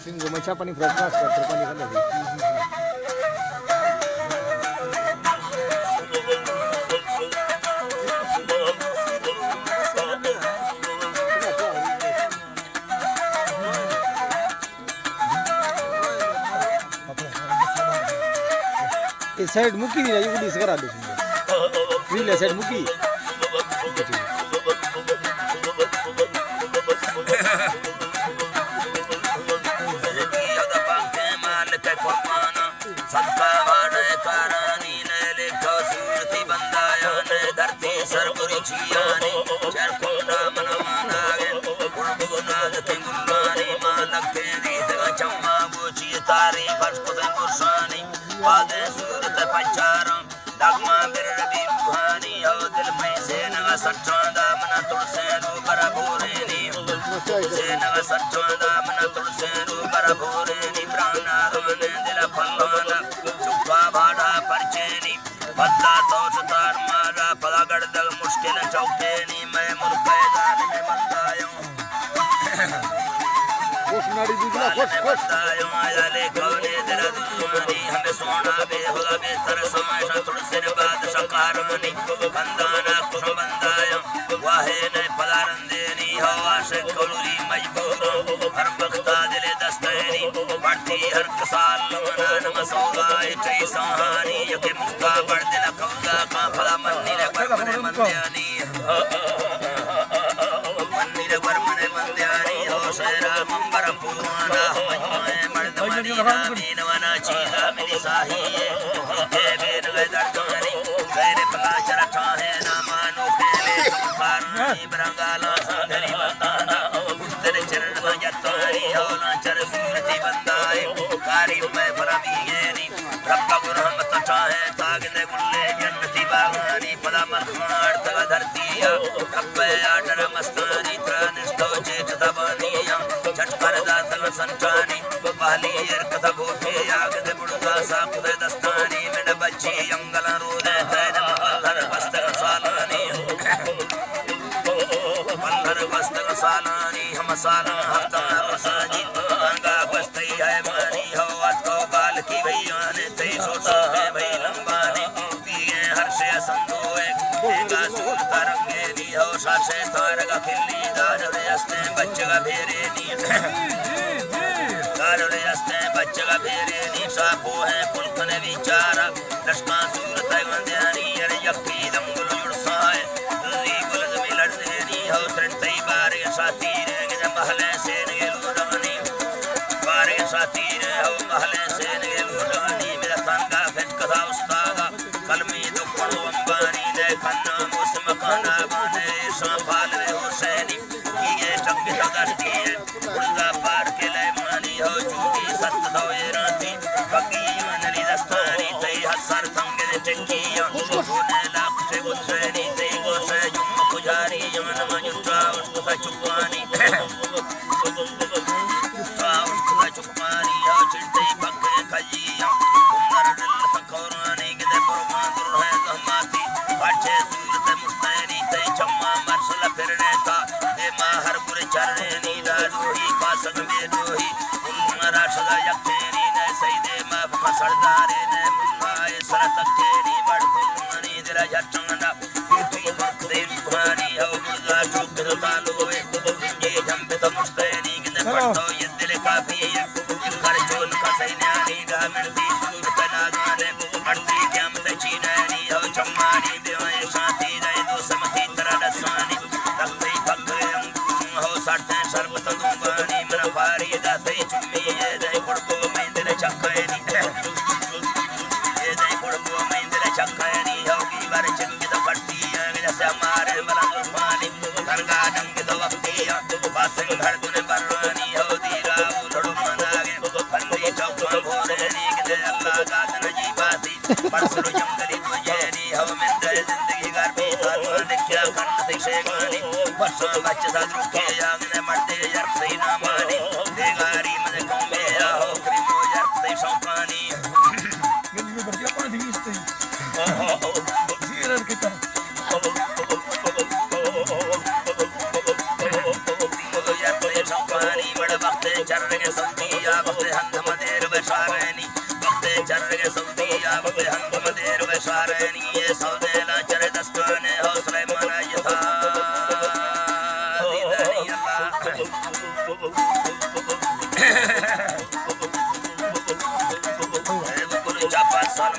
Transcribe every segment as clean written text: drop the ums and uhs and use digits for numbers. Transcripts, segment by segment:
Minggu macam apa nih broadcast ya terpani kan tadi. इस side मुकी नहीं है, ये उड़ी से करा दो सुन। रील साइड मुकी।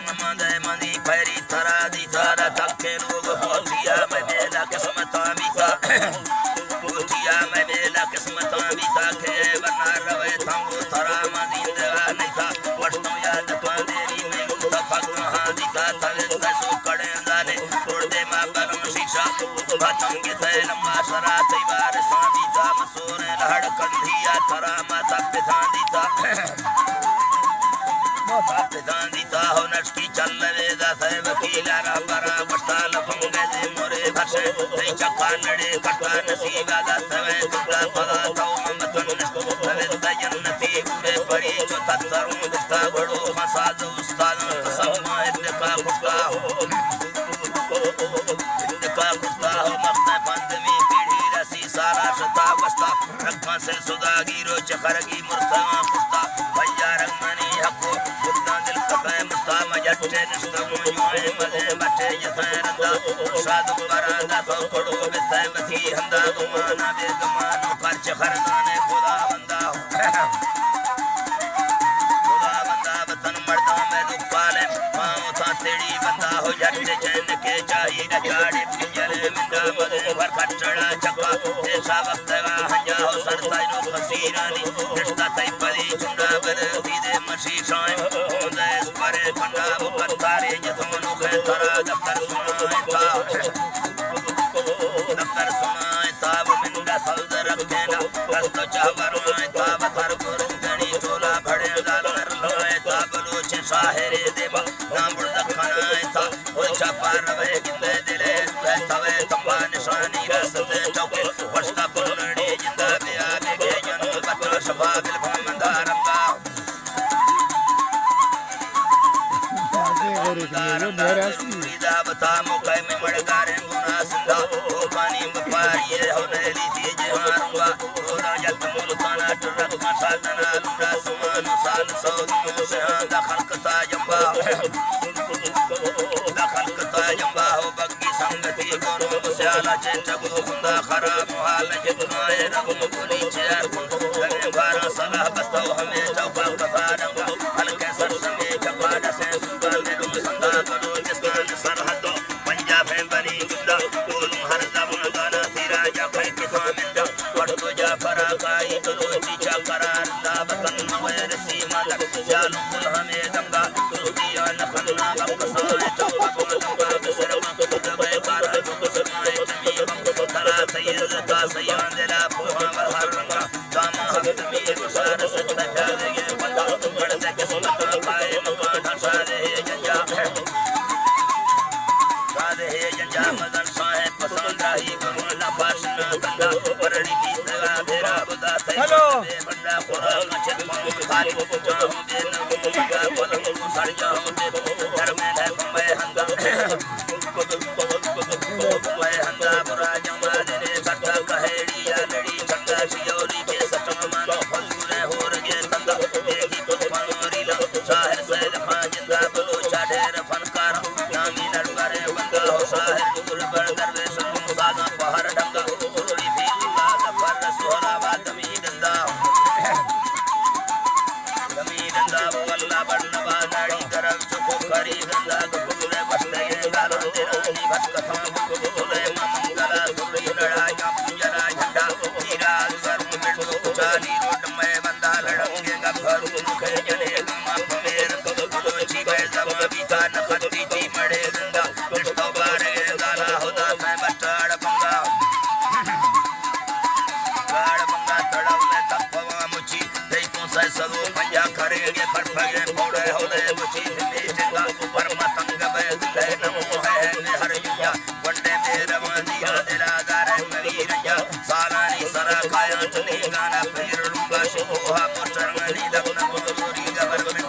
नमदे मनी पैरी थरा दी थारा तके लोग पोथिया में बेला किस्मत बीता पोथिया में बेला किस्मत बीता के बना रवे थंगो थरा मदी देवा नहीं था वस्तु याद तो देरी में गुता भगवान दिखा तवे तसो कड़े जाने तोड़ दे मा परम शिक्षा भटंगे थे लम्बा सरा तैबार स्वामी था मसूर लहड़ कंधिया थरा माता पिता दीता पितान दीता हो नटकी चल वेदा थे वकीला रा बरा बस्ता लफंगे दे मोरे भसे नहीं चक्का लड़े कटा नसीबा दा तवे तुदा पदा तो मतन तवे जन्नती पूरे पड़ी जो तत्तरों दिखता बड़ो मसाद उस्ताद तसम्मा इनका खुदा हो मक्ता पंचमी पीढ़ी रसी सारा शता बस्ता रखा से सुदागिरो चखरगी मुर्तवा पुस्ता भैया रंगमनी हको बुद्धा दिल कपे मुस्ता मजट्टे निस्तमो युए मले बटे यथरंदा साधु बरादा तो पड़ो बिते मथी हंदा गुमाना बेगमान कर चखरगाने खुदा बंदा वतन मर्दा में दुपाले पाँव था तेरी बंदा हो जट्टे चैन के चाहिए रचाड़े पिंजरे मिंदा मदे भर खटड़ा चक्का ऐसा वक्त हंजा हो सरताई नो खसीरानी रिश्ता तई पली चुंडा बर सीधे मशी शाम होंदे इस परे पंडा बुकर तारे जथमनु के तरा दफ्तर सुनाए था मिंदा सल्द रखेना रस्तो चावराए था बतर गुरु गणी चोला भड़े दाल लोए था बलोच साहरे देवा ना बुर्द खानाए था और छपा रवे गिंदे दिले तवे तंबा निशानी रसते चौके वर्षा पुलड़ी जिंदा बिया बेगे जन बतो सभा बिल भमंदा रंगा सीधा बता मुकाय में मड़गारे गुना सिंधा ओ पानी बपारी हो नली थी जहारूंगा ओरा जत मुल्काना टरक मसादना लुड़ा सुमान साल सौदियों से दखल कता जंबा हो बग्गी संगति करो मुस्याला चेचगो खुदा खराब हाल जितनाए रब मुकुली चेर लगे बारा सलाह बस्तो हमें चौका कथा रंगा हल्के सर समय चपाड़ा से सुबह में रुम संदा करो जिसकान सरहदो पंजाब है बनी जुदा बोलूं हर जबान गाना तेरा जा फै किथा मिंदा पढ़तो जा फरा काई तो चीचा करार दा बतन मगर सीमा तक जालू कुल हमें दंगा दुनिया नखना बकसाए चौका बोलूंगा बिसरमा दबे बारा दुसमाए जमी तरा सैयद का सयान दिला पोहा बहर रंगा कामा हफ्त में गुसार सच प्याले ये बंदा बढ़ते किस्मत पाए मकान हसा दे जंजा सादे है जंजा मदन साहे पसंद रही गुरु ना पासना गंगा परड़ी की सगा तेरा बुदा हेलो बंदा कुरान चल खाली जाऊं दे न का पलंग सर जाऊं दे घर में है मैं हंगा मैं हंगा बुरा जमा दे सट्टा कहेड़ी या लड़ी चंगा सियोरी के सटम मानो फलूरे हो रगे तंगा देखी तो मनोरी ला साहिर सैद खान जिंदा बलो चाढेर फनकार नामी नड़वारे बंदा हो साहिर दूर बर दरवेश सादा पहाड़ डंगा सुरड़ी भी ला सफर सोहरा वादमी दंदा वल्ला बन्नवा नाड़ी करव चुको करी गंगा गुरे बस्ते गालो तेरा नी भट कथा सुले मंगला सुरी लड़ा या जरा झंडा हीरा गरम मिर्दो चाली रोड में बंदा लड़ंगे गभरू मुखे जने गमा मेर तो लोची गए जमा बीता नखती जी मड़े गंगा रिश्तो बारे गाला होदा मैं बटाड़ बंगा तड़व में तपवा मुची दई तो से सलो पंजा करेंगे पर पगे मोड़े होले मुची में जंगा पर मतंग बे ले नमो है हर युया वंडे मेरा मंदिया दिलादार मरी रंजा सालानी सरा काया चली गाना फिर लूंगा शोहा मोचरंगनी लगना गोरी गबर में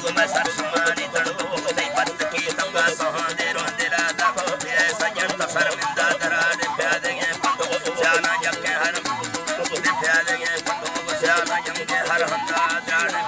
को मैं सरसमानी तड़को दई पत्त की तंगा सहा दे रो दिलादा ये सजन शर्मिंदा दरा दे प्यादे पंडो जाना जग के हर प्यादे पंडो जाना जग के हर हंदा जाने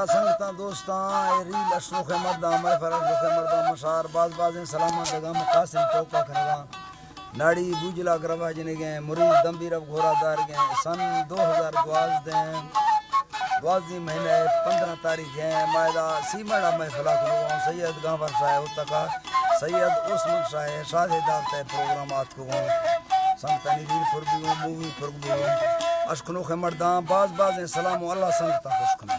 संगता दोस्तां रील अशरुख मर्दा मैं फरक रुख मर्दा मशार बाज बाज सलामत दगा मकासिम चौका खरगा नाड़ी बुजला करवा जने गए मुरीद दम्बी रब घोरादार गए सन 2012 महीने 15 तारीख है मायदा सीमड़ा में फला को सैयद गांवर साहब तका सैयद उस्मान साहब शादी दावत प्रोग्रामात को संगतनी रील फुरबी मूवी फुरबी अशखनो के मर्दा बाज सलाम अल्लाह संगता खुशखना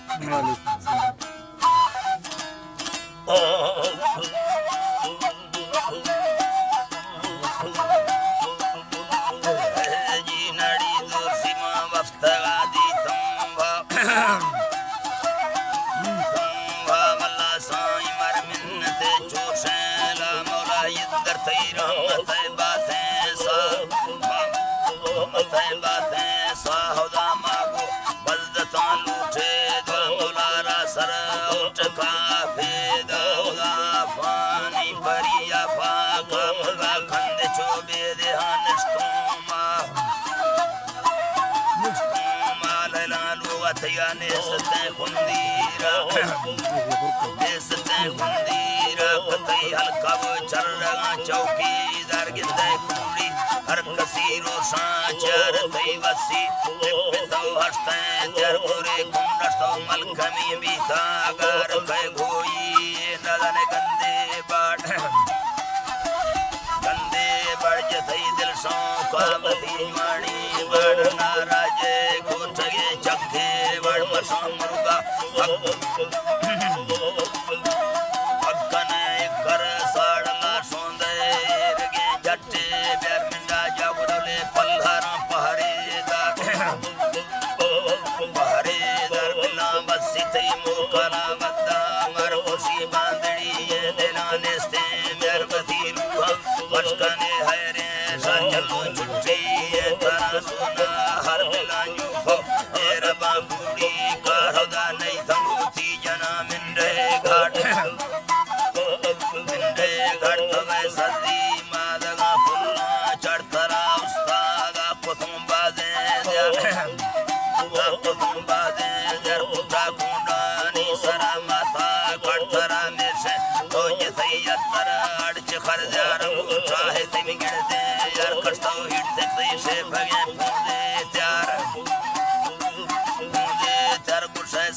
चौकीदार गिंदे कुड़ी हर कसीरो सांचर देवसी पितो हस्ते जर पूरे कुंडस्तो मलकमी बीतागर कह गोई नदन गंदे बाड़ जथई दिल सो कामती वाणी बड़ नाराजे कोठगे चखे बड़ मसो मुर्गा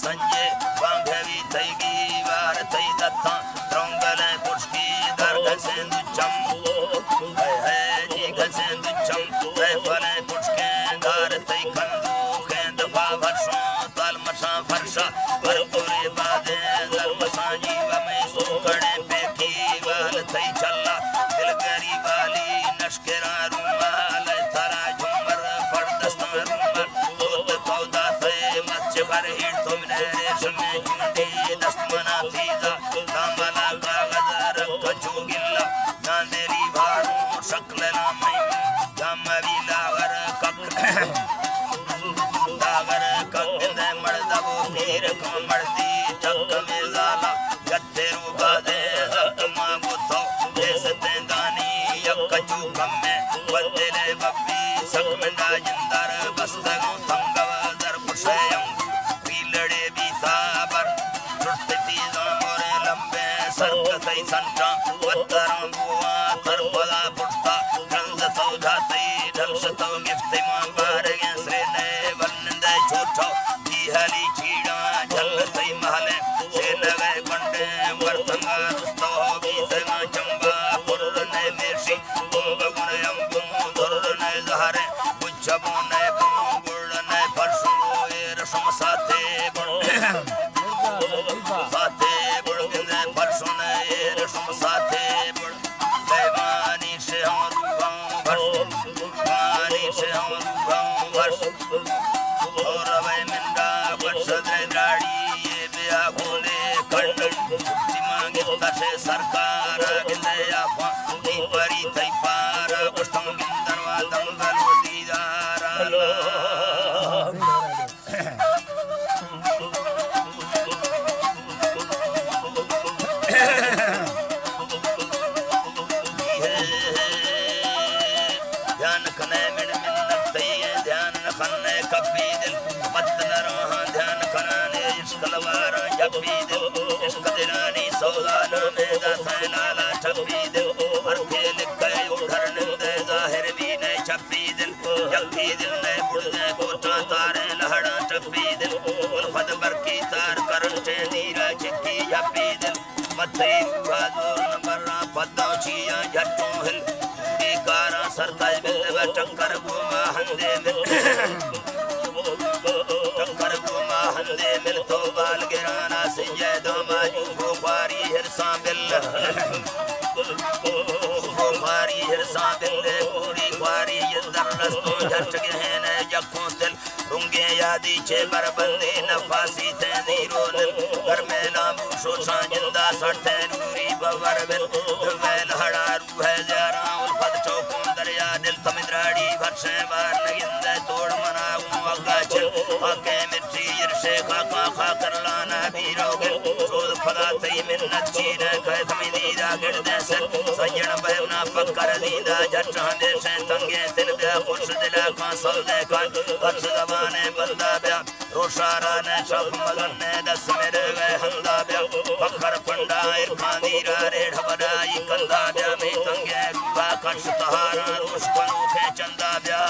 संजय बांधवी थईगी वार थई दत्ता त्रोंगले पुष्की दर्ग सेंदुचम है जी गसेंदुचम है फले पुष्के दार थई खंदू खेंद भावरसो तल मसा फरसा परपुरे बादे दल मसा जीव में सुकड़े पेखी वाल थई चल्ला दिलगरी वाली नशकेरा रुमाल थारा झुमर परदस्ता रुमाल दूध पौधा थे मच्छ भर हिट सरकार गिंदया नी परी थई पार पुष्टम गिंदरवा दंगल दीदार ध्यान कने मिन्नत ध्यान खन्ने कभी दिल मत न रहा ध्यान खनाने इश्कलवार जपी दिल इश्क दिलानी सौदा में दा लाला ठपी दिल हर खेल कई उधर निंदे कोटा तारे लहड़ा टपी दिल उल्फत बरकी तार करंटे नीरा चिक्की जपी दिल मथे बाजूर नंबरा पद्दो चिया जट्टो हिल पूरी कारा सरताज बिल टक्कर गुमा हंदे मिल टक्कर गुमा हंदे मिल तो बाल गिराना सिंजे दो माजू बुखारी हिरसा बिल बुखारी हिरसा बिल पूरी ख्वारी यदर रस्तों झट गहने जखों दिल रुंगे यादी छे बरबंदी नफासी थे नीरो दिल घर में नामू शोषा जिंदा सटे नूरी बवर बिल वेल हड़ा रूह जरा उल्फत चौकों दरिया दिल तमिद्राड़ी भरसे बार नगिंदे तोड़ मनाऊं अग्गा चल आके मिट्टी इरशे खाका खाकर लाना भी रोगे शोध फदा तई मिन्नत चीन कहे तमिदीदा गिरदे सर सजन बहना पक्कर दीदा जट हमेशे तंगे दिल दे खुश दिला का सौदे का अर्श जबाने बंदा ब्या रोशारा ने शफ मगन ने दस मेरे गए हंदा ब्या पक्कर पंडा इरखानीरा रेढ़ बड़ाई कंदा ब्या में तंगे रूबा कश तहारा रोश बनो के चंदा ब्या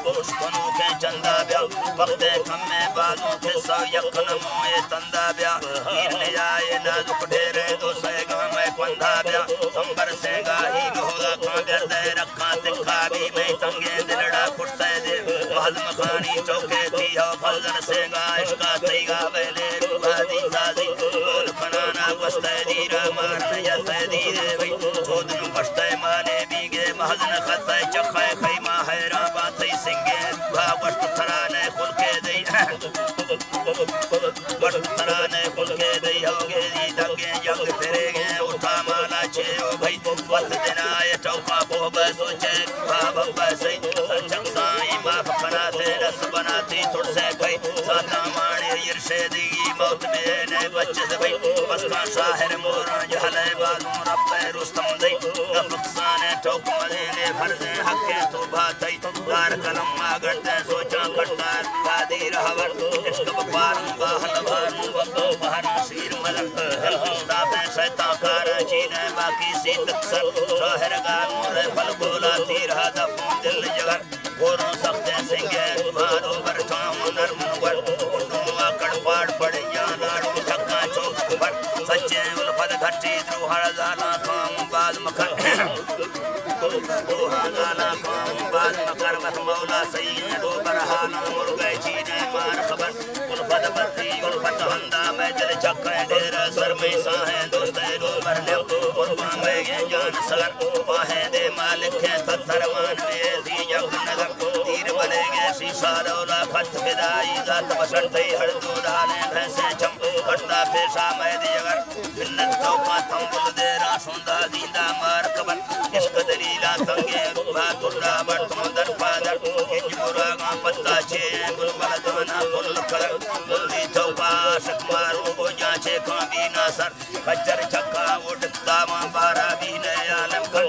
रोश बनो के चंदा ब्या वक्ते कम्मे बालों के सौ यकन मोए तंदा ब्या हीर ने आए नाजुक ढेरे दो सेगा मैं पंदा ब्या संबर सेगा ही गोला कांगर दे रखा तिखा भी मैं तंगे दिलड़ा खुटते दे महल मखानी चौके थी हो फलजन सेगा इसका तईगा वेले रूहादी ताजी बोल फनाना वस्ते दीरा मारने जते दीरे भाई चोदन बस्ते माने बीगे महल खते चखे खैमा हैरा बाथई सिंगे रूहा वस्त थराने खुल के दे वस्त थराने खुल के दे होगे दी दंगे जंग फिरेगे उठा माला छे ओ भाई वक्त दिनाए चौका को बस सोचे बाबा बसई सचम साई माफ बनाते रस बनाती तुड़से गई साता माने इरशेदी मौत में ने बचत भाई बस का शाहर मोरा जहले बालों रब रुस्तम दई नफसाने ठोक मदीने फर्जे हके तो बातई दार कलम मागते सोचा करता दादी रहवर इश्क बपार बाहल बारू वको बाहर सीर मलक तापे शैतान कार चीने बाकी सी तक्सर शाहर गानों रे फल बोला तीर हादा दिल जगर गोरों सख्ते सिंगे मारो बरछाओं नरम वर उन्हों आकड़ पाड़ पड़े या लाड़ू ठक्का चौक पर सच्चे उल्फत घटी द्रोहर जाना काम बाज मखन दोहा गाना काम बाज मकर बस मौला सही दो बरहाना मुर्गे चीने मार खबर उल्फत बरती उल्फत हंदा मैं दिल चक्के डेर सर में साहे दोस्ते दो बरले उर्बान में जान सगर पाहे दे मालिक है पत्थर मान में दी जग नगर तीर बलेगे शीशा रौला फत विदाई जात बसंते हर दो डाले भैंसे चम करता पेशा मैं दी अगर बिन्नत तो पाथम बुल दे रासुंदा दींदा मार कबर इश्क दलीला तंगे रूबा तुर्रा बर्तों दर पादर इंजूरा गा पत्ता छे बुलबल दाना बुल कर बुल्ली चौका शक मारू को जांचे काबी ना सर खच्चर छक्का उड़ता मां बारा भी ने आलम कर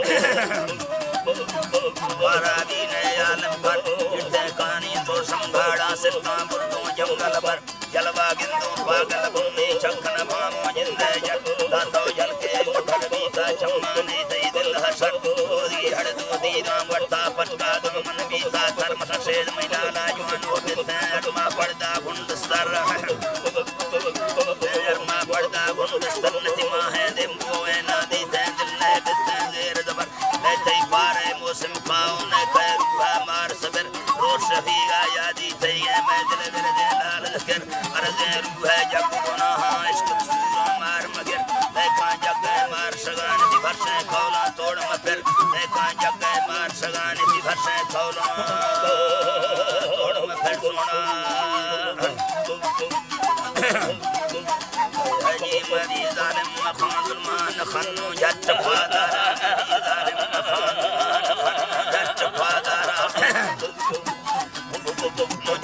बारा भी ने आलम कर इते कहानी तो संभाड़ा सिरता बुर्दों जंगल पर जलवा गिंदो पागल बुन्नी चखन भामो जिंदे जग दातो जल के उठल बीता चम्माने दई दिल हसन ओदी हड़ दो दी राम वरता पटका दो मन बीता धर्म ससेद मैदाना जुआन ओ दिते अरमा पड़दा गुंड सर अरमा पड़दा गुंड सर नति माहे दे मोए ना दी दे दिल ने दिते जेर जबर ले तई पारे मौसम पाओ ने कर मार सबर रोश शफीगा यादी तई मैं दिल दिल दे लाल कर अर्ज़े रूह जग गुनाह इश्क सूरा मार मगर देखा जग मार सगान दी भरसे खौला तोड़ मगर देखा जग मार सगान दी भरसे खौला तोड़ मगर सोना हजी मरी जालिम मखान जुल्मान खन्नो जट फादारा जालिम मखान जट फादारा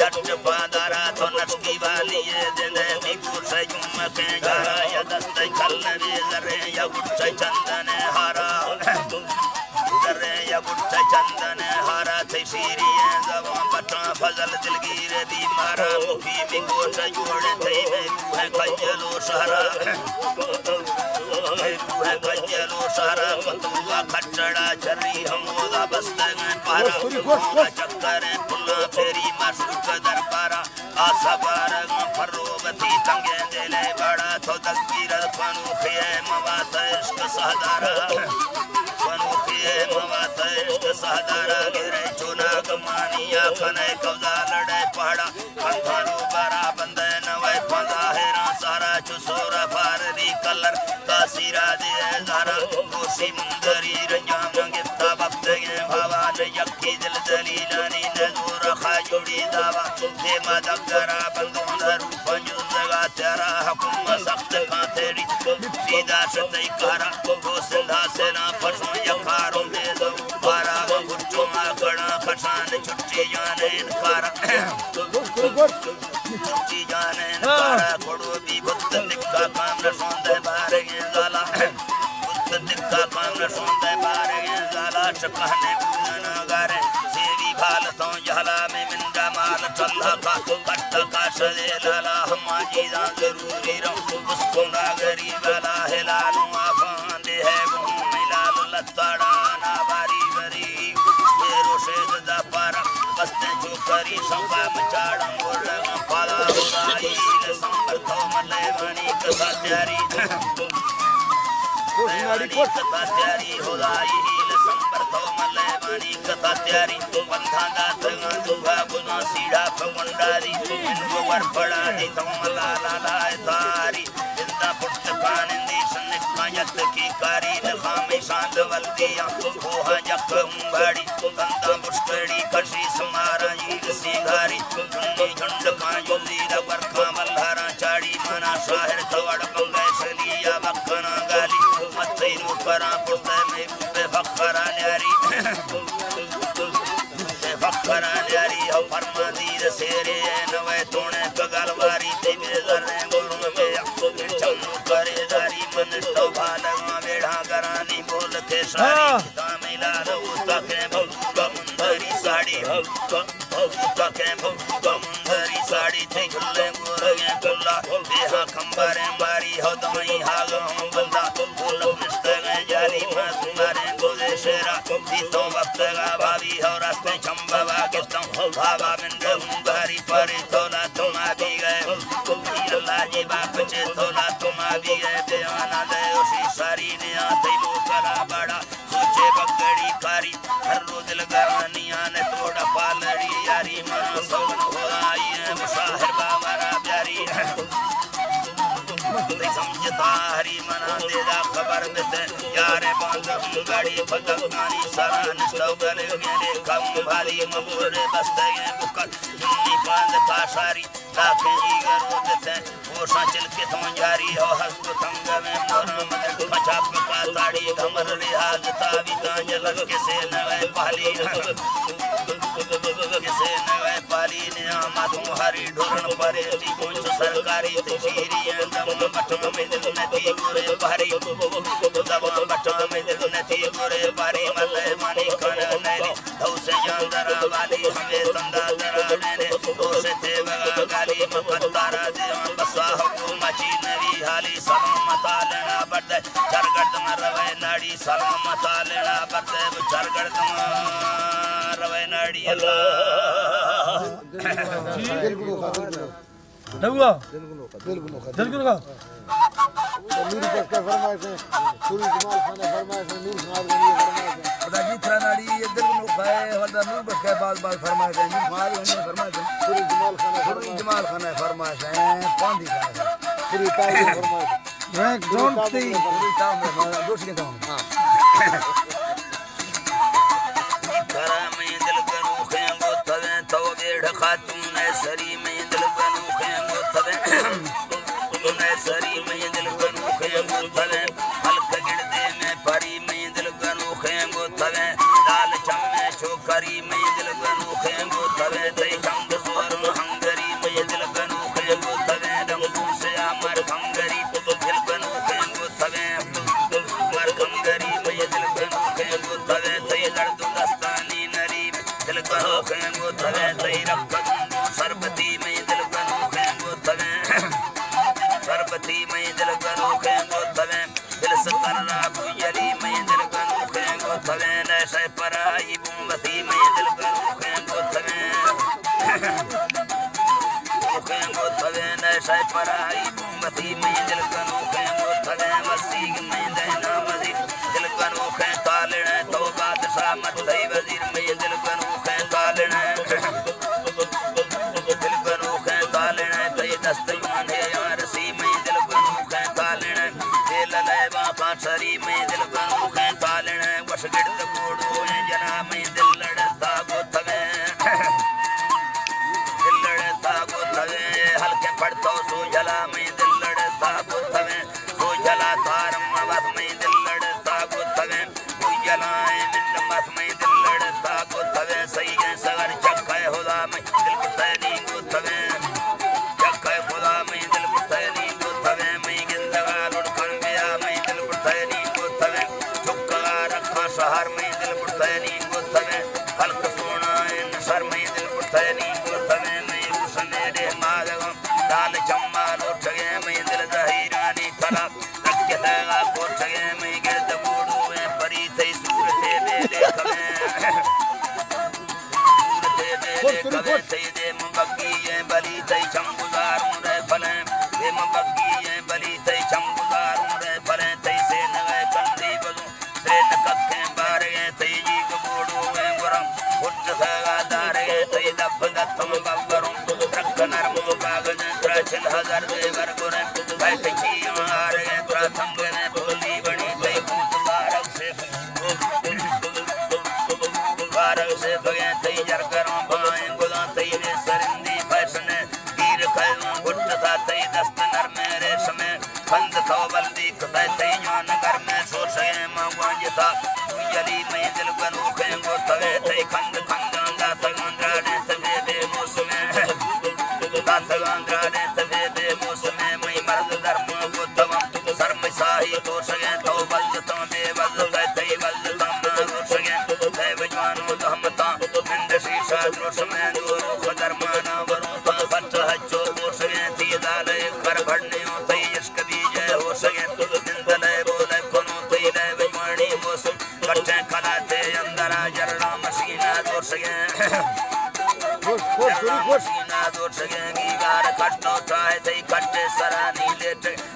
जट फादारा तो नटकी वाली ये दे दी गुरसे जुम के जारा या दस्ते खलने जरे या गुरसे चंदन हारा जरे या गुरसे चंदन हारा थे सीरी जवां बटा फजल दिलगीर दी मारा मुखी में कोट जोड़े थे मैं खजलो सहारा मैं खजलो सहारा पतुआ खटड़ा चरी हमोदा बस्ते में पारा चक्कर शुक दरबारा आसबार फरोबती तंगे दिले बड़ा तो तकबीर फनुखिए मवात इश्क सहदारा फनुखिए मवात इश्क सहदारा गिरे चुना गमानिया खने कौदा लड़े पहाड़ा कंथारू बरा बंदे नवे फंदा हेरा सारा चुसोरा फाररी कलर कासीरा दे जारा गोशी मुंदरी रंजाम गिफ्ता वक्त के भावा ने यक्की दिल दलीलानी नजूर खाजुड़ी दावा दे मदकरा बंदों दरू पंजू जगा तेरा हुक्म सख्त का तेरी सीधा सतई कारा गो सिंधा से ना फसो यकारों दे दो बारा गुच्चों आकड़ा खसान छुट्टी जाने इनकारा छुट्टी जाने इनकारा कोड़ो भी बुद्ध दिक्का काम न सोंदे बारे ये जाला बुद्ध दिक्का काम न सोंदे बारे ये जाला चकाने पूजना गारे सेवी भाल तो जहला में मिंदा माल चल्ला का कट्ट का सजे लाला हमारी जान जरूरी रहो उसको नागरी वाला हिलालू आफान दे है वो मिलाल लताड़ा ना बारी बरी फेरो शेद दा पारा बस्ते जो करी संपा मचाड़ा मोर पाला होदाई ले संपर तो मले वाणी कथा त्यारी कथा त्यारी होदाई ले संपर तो मले वाणी कथा त्यारी बंधा दा तंगा दुगा गुना सीड़ा फगंडारी इनको वर पड़ा दी तो मला लाला तारी जिंदा पुष्ट कानिंदी सन्निकायत की कारी नखामी सांद वल्दिया कोहा जक उंगाड़ी कंदा पुष्कड़ी कशी समारा जीर सिंगारी झुंडी झुंड कांजो लीला वर्खा मल्हारा चाड़ी मना शाहिर तवड़ पंगे सलिया बखना गाली मत्थई नु करा पुष्टे में रूपे फखरा न्यारी फखरा न्यारी हो फरमादीर सेरे नवे तोने कगलवारी ते बेजरे गुरु में चन्नु करे दारी मन तो भालवा बेढ़ा करानी बोल के सारी तामिला उता के भूका मुंदरी साड़ी भूका के भूका मुंदरी साड़ी थे गुल्ले गोरगे गुल्ला बेहा खंबारे मारी हो दमई हाग हम बंदा बोल मिस्ते गए जारी मैं तुम्हारे गोदे शेरा दी तो वक्त का भाभी हो रास्ते चंबवा किस्तम भावा मिंदे मुंगारी परे तोला तुम आ भी गए अल्लाह जी बाप चे तोला तुम आ भी गए देवाना दे उसी सारी ने आते लो करा बड़ा सोचे बगड़ी कारी हर रोज दिल गरानिया ने तोड़ा पालड़ी यारी मना सोन हो आई है मुसाहिर बाबरा प्यारी समझता हरी मना दे दा खबर देते यारे बांध गाड़ी फगकानी सारा निस्ताव गले मेरे कम भारी मबूरे बस्ते बुकल जुन्नी बांध का सारी राखे जी गरो देते वो सांचल के तो जारी हो हस्त तंग में मोर मदद पछाप का ताड़ी कमर रिहाज तावी कांजल के से नवे पाली से नवे पाली ने आमा तुम्हारी ढोरण परे दी कुछ सरकारी तशीरी दम बटम में दिल नथी गोरे भारी दम बटम में दिल नथी गोरे भारी मले मानी खान नैली दो से जानदरा वाली हमें तंदा दरा ने दो से थे गाली मकतारा दे बसा हुकूमती नवी हाली सलामत लेना बड़े चरगड़ मरवे नाड़ी सलामत लेना बड़े चरगड़ रवे नाड़ी अल्लाह दबुआ दिल गुनो का नूर पर का फरमाइश है पूरी जमाल खान फरमाइश है नूर खान के लिए फरमाइश है खुदा जी थरा नाड़ी ये दिल गुनो खाए वरदा नूर पर का बाल फरमाइश है नूर खान ने फरमाइश है पूरी जमाल खान फरमाइश है कौन दी खाना पूरी ताई फरमाइश मैं डोंट सी पूरी टाउन में दोस्त के टाउन हां करा में दिल गुनो खेंगो तवे तो बेड़ खातून ने सरी में दिल गुनो खेंगो तवे ने सरी में दिल गुनो खेंगो तवे हल्क गिरदे में परी में दिल गुनो खेंगो तवे लाल चम्मे छोकरी में दिल गुनो खेंगो तवे तई कंग सोर हंगरी में दिल गुनो खेंगो तवे रंगू से अमर हंगरी दिल गुनो खेंगो तवे मर हंगरी में दिल गुनो खेंगो तवे तई दर्द दस्तानी नरी दिल गुनो खेंगो तवे तई रखन सरबती में दिल गुनो खेंगो तवे सरबती में दिल गुनो खेंगो तवे दिल सतरना बुयली में दिल गुनो खेंगो तवे नशे पराई बुमती में दिल गुनो खेंगो तवे वैसे पराई मती में दिल कनोखे मोथले मसी में देना मजी दिल कनोखे तालने तो बादशाह मत सही वजीर में दिल कनोखे तालने दिल कनोखे तालने तई दस्त माने यार सी में दिल कनोखे तालने दिल ले बापा सरी में दिल कनोखे तालने वश गिरद कोड़ो जना में दिल लड़ता गोथवे दिल लड़ता गोथवे हल्के पड़तो सो जला में दिल लड़ता गोथवे सो जला तारम मत में दिल लड़ता गोथवे सो जलाए मिल मत में दिल लड़ता गोथवे सही है सगर चक्के खुदा में दिल तैनी गोथवे चक्के खुदा में दिल तैनी गोथवे में गिंदगा लुड़कन गया में दिल तैनी गोथवे चुक्का रखा शहर में दिल तैनी गोथवे हल्क सोना नशर में दिल तैनी गोथवे में उसने रे मागम दाल चम्मा लोट गए में दिल दहीरानी खला रख देगा कोट गए में गिरद बूढ़ू में परी थई सूरते दे देखवे सूरते दे देखवे थई दे मबगी ये बली थई चंगुदारूं रे फले दे मबगी ये बली थई चंगुदारूं रे फले थई से नवे कंदी बलू से नकखे बारे थई जी बूढ़ू में गुरम उठ सगा दारे थई दफ दत्तम बगरुं रख नरमो कागज त्रचन हजार देवर गुरे बैठ की मारे प्रथम ने बोली बनी थई भूत बारक से भगे थई जरकरों बाएं गुला थई ने सरंदी फैशन गिर खैलों गुट था थई दस्त नर मेरे समय खंद थो बल्दी कतै थई जान कर में सोचे मगवांज था जली में दिल कनोखे गोथवे थई खंद खंदा तगंद्रा ने तवे बे मौसमे तगंद्रा ने तवे बे मौसमे मई मर्द धर्म गोथवा शर्म साही तो सगे तो बल्द तो बे बल्द थई बल्द तम रोसगे थई बजवानो धमता मिंद शीशा रोसमे दूरो खदरमाना वरो तो बच हजो रोसगे थी दाले कर भड़ने थई इश्क दी जय हो सगे निंदले बोले कोनो थई ले बजवानी मौसम कट्टे खलाते अंदरा जरना मशीना रोसगे मशीना रोसगे गीगार कट्टो चाहे थई कट्टे सरा नीले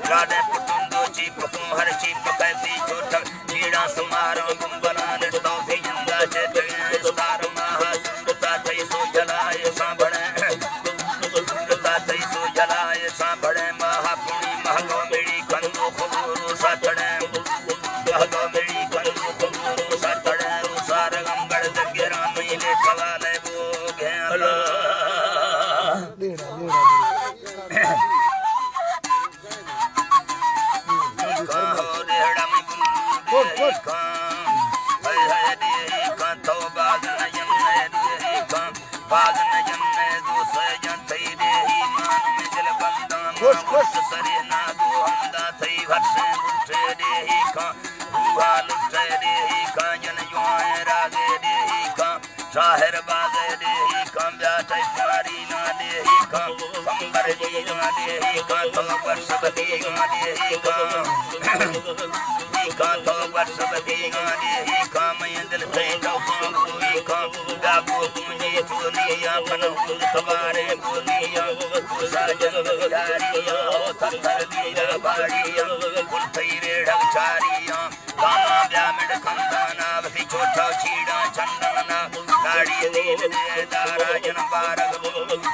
गाडे पुटुंदो चीप को हर चीप कैसी छोट कीड़ा समारो गुंबना निष्ठो थी जिंदा चेत स्टार महा सुंदरता थई सो जलाए सांभणे सुंदरता थई सो जलाए सांभणे महापुणी महगो मेरी कंदो खबरो साचणे महगो मेरी कंदो खबरो साचणे सार गंगड़ दगेरा मिले कवाले वो घेला सरे ना दो हमदा थई भरसे उठे देही का हुआ लुटे देही का जन जुआए रागे देही का शाहर बागे देही का ब्याटे मारी ना देही का कंबर जी ना देही का तो वर्षपति ना देही का तो वर्षपति ना देही का मैं दिल थे तो कोई का गाबो तुझे चोलिया बन तुम्हारे बोलिया साजन बिहारिया थर दीरा बाड़िया कुल थईरे ढगचारिया गामा ब्यामिड खंदाना वसी छोटा छीड़ा चंदना गाड़ी नील दे दारा जन बारग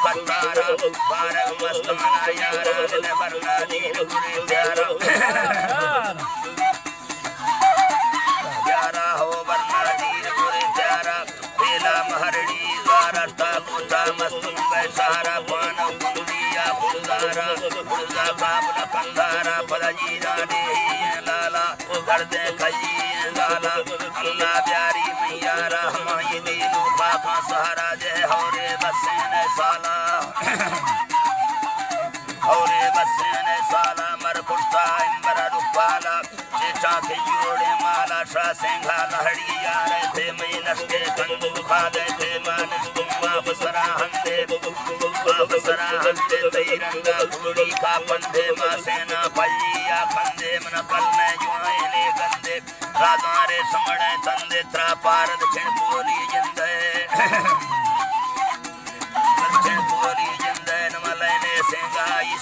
कतारा बारग मस्ताना यारा दिन बरना नील गुरे प्यारा प्यारा हो बरना नील गुरे प्यारा बेला महरड़ी द्वारता कोटा मस्तूम बैसारा पान कुंडिया बुलदारा बुलदा काबला कंधारा पदजीरा देही लाला दर्दे खजी लाला अल्लाह प्यारी मैया रहमाई दीनू पाका सहारा जय हौरे बसेन साला हौरे बसेन साला मर कुर्ता इंबरा रुपाला चेचा के जोड़े माला शा सिंघा लहड़ी यार थे मैं नस्के कंदू खा दे थे मानस तुम बाप सराहंदे तई रंगा घोड़ी का पंधे मा सेना पल्लिया खंदे मन कल में जुआए ले गंदे राजारे समड़े तंदे त्रा पार दक्षिण पूरी जिंदे दक्षिण पूरी जिंदे नमलने सेंगाई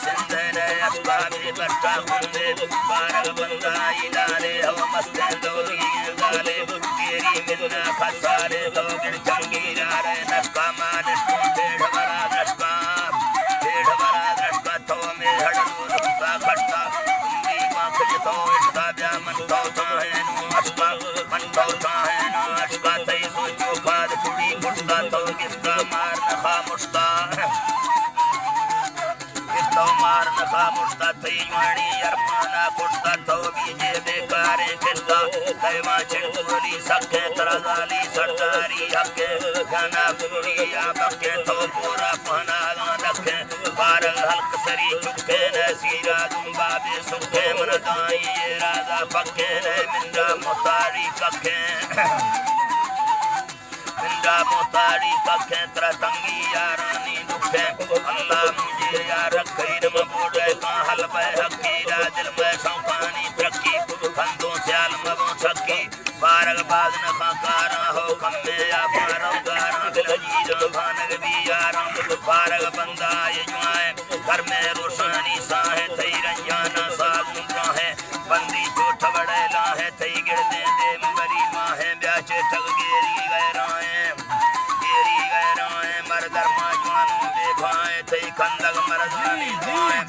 बंदाई डाले हो मस्ते दोगी गाले तेरी मिलना खसारे तो गिर चंगी रे नस्का मानस को पेड़ बड़ा नस्का तो में हड़ू नस्का खट्टा उंगी माखज तो इसका ब्या मन तो है नो नस्का मन तो है नो नस्का तई सोचो बाद कुड़ी मुस्का तो किसका मार नखा मुस्का तो मार नखा मुस्ता थई वाणी अरमाना कुस्ता तो बीजे बेकारे किस्ता तैवा चिड़कोली सके तरजाली सरदारी हके गाना कुड़िया बके तो पूरा पहना रखे बारल हल्क सरी चुके न सीरा दुम्बा बे सुखे मन दाई राजा पके न मिंदा मोतारी कखे मिंदा मोतारी कखे तरतंगी यारानी दुखे अल्लाह मुझे यार रखई न मोड़े का हल पे हकीरा दिल में सौपानी तरक्की खंदों स्याल मबों छक्की बारग बाग न खाकारा हो कम्मे या बारग गारा दिल हजीरा भानग भी यारा बारग बंदा ये जुआए घर में रोशनी साहे थई रंजाना साग है बंदी चोट बड़े लाहे थई गिर दे मरी माहे ब्याचे ठग गेरी गए मरदर माजवानों बेभाए थई खंदग मर्दानी दुआएं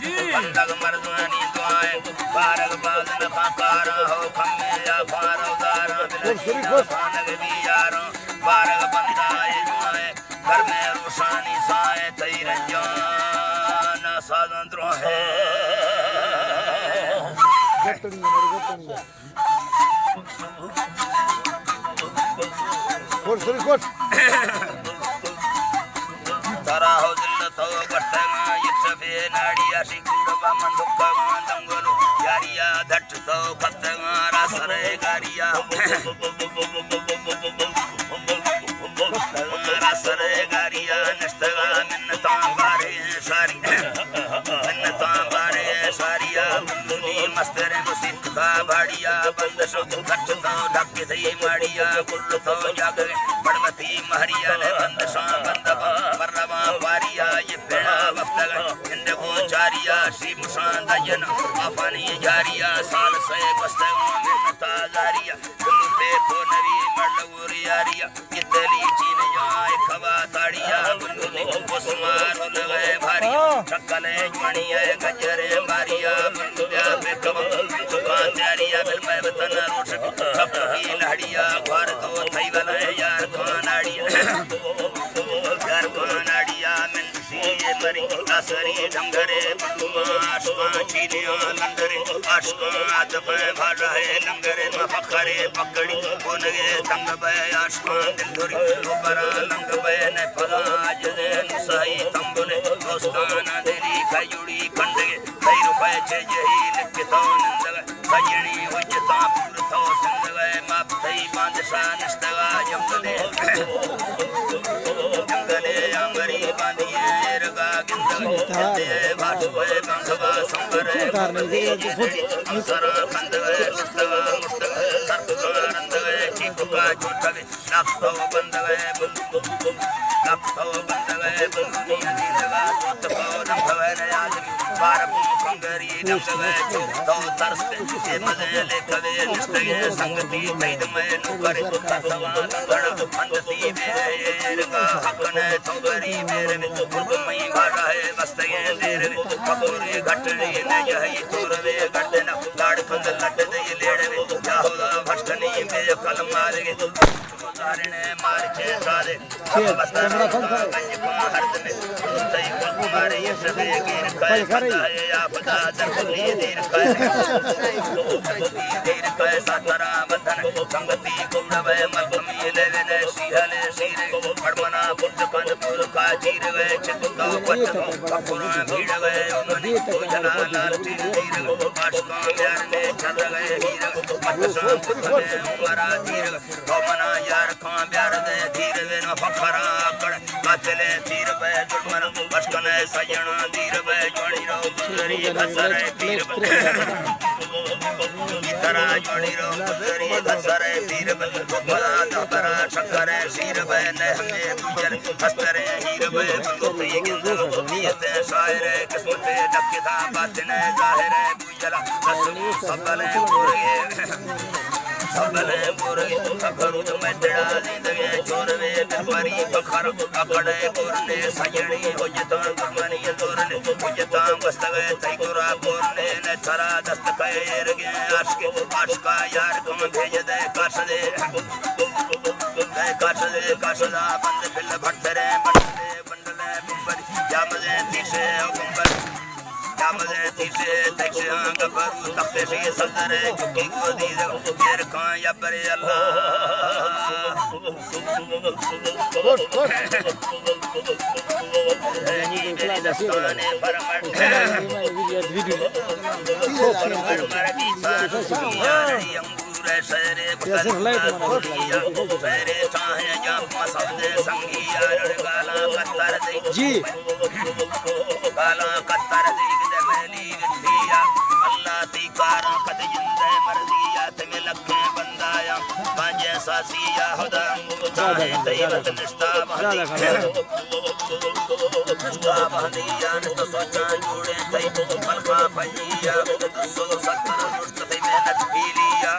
बारग बाग न खाकारा हो खम्मे या फारो दारा बिलजीरा भानग भी यारों बारग बंदा ये जुआएं घर में रोशनी साए थई रंजाना साजंद्रो है तारा हो दिल तो बटना ये सफे नाड़िया शिकुड़वा मंदुका दंगलो यारिया धट तो खतगा रसरे गारिया रसरे गारिया नस्तगा मिन्नता बारे सारिया दुनी मस्तरे मुसित का भाड़िया बंदशो धट तो ढक थई माड़िया कुल तो जग बड़मती महरिया ने बंदशा बंदबा मरवा वारिया ये पेड़ा वफ्तग इंद को चारिया श्री मुशान दयन आफानी जारिया साल से बस्तग मिन्नता जारिया कुल पे को नवी मडलूरी यारिया इतली चीन जाए खवा ताड़िया बुंदुनी उस्मान लगे भारिया शकले जवनिया गजरे मारिया बुंदुया पे कब दुकान जारिया बिल में वतन रोशक कपकी लहड़िया घर तो थई वाला यार खानाड़िया मिंसी मरी असरी ढंगरे आशका चीनिया लंगरे आशका आदफ भाड़ा है लंगरे मफखरे पकड़ी कोनगे तंग बे आशका दिलधुरी दोबारा लंग बे ने फला जने नुसाई तंबुने दोस्ताना दिली खयुड़ी खंडगे कई रुपए छे यही लिखतो नंदगा सजनी हुजता पुरतो सिंदगा माप थई बांदशा नस्तगा जमदले अंगरी बांधिए रगा गिंदगे भाटवे बंधवा संगरे अंसरा खंदगे सुस्तगा मुस्तगा सर्पगा रंदगे चिकुका चुटगे नक्तो बंदगे नक्तो बंदगे बुनिया दिलगा सुतपो नभवे नयादरी बारपो कंगरी दंगवे चुतो तरस्ते ये मजे लेखवे निस्तगे संगति तैद में नुकरे तसवा लंगड़ा अंदती मेरे रगा हकने तोगरी मेरे में गुरगमई भाड़ा है बस्तगे देरे में पकोरे घटड़ी ने यही तोरवे गडना लाड़ कंद लट दे लेड़वे जाहोदा भटनी में कल मारेगे तारने मार के साले बस्तर गंज को हरद में तई को मारे ये सबे गिर खाए या पता दरली देर खाए सातरा बंधन संगति गुड़वे मलकमी लेवे सीहले सीरे पड़मना बुद्ध कंद पुर का चीर गए चित्तो पत्तो पकुना भीड़ गए उन्होंने भोजना लाल तीर तीर आशका यार ने चल गए हीर पत्तसा पुतले उमरा तीर भवना यार खां प्यार दे धीर वे न फखरा कड़ कातले तीर बे दुश्मन बचकने सजना धीर बे जोड़ी रो गुजरी घसरे तीर इतरा जोड़ी रो गुजरी घसरे तीर बे बड़ा दबरा शंकरे शीर बे ने हमें गुजर हस्तरे हीर बे गुती गिंद नियत शायर किस्मत डकता बातने जाहिर चला सबले मुर्गे सबले मुर्गे करू तो मैं तेरा जिंदगी चोरवे मरी बखर अकड़े कोरने सजनी हो जता गमनी तोरने हो जता वस्तवे तैगुरा कोरने ने थरा दस्त कैर गे आशिक आशिका यार तुम भेज दे कस दे कसदा बंद बिल भटरे बंडले बंडले बुंबर जामजे तीसे बुंबर जामजे तीसे तैसे गबरू तख्ते से सदरे चुकी गोदी देर कां यबरे अल्लाह जी मेरे दस्ताने फरमट सरे चाहे जब मसदे संगिया गाला कत्तर दे जी गाला कत्तर दे मेली गतिया अल्लाह ती कारा कद जिंदे मर्दिया ते लखे बंदाया पांजे सासिया खुदा चाहे तैयत निष्ठा बहदिया तो सोचा जुड़े तई मलका भैया सो सत्तर मुस्तफी में नटकीलिया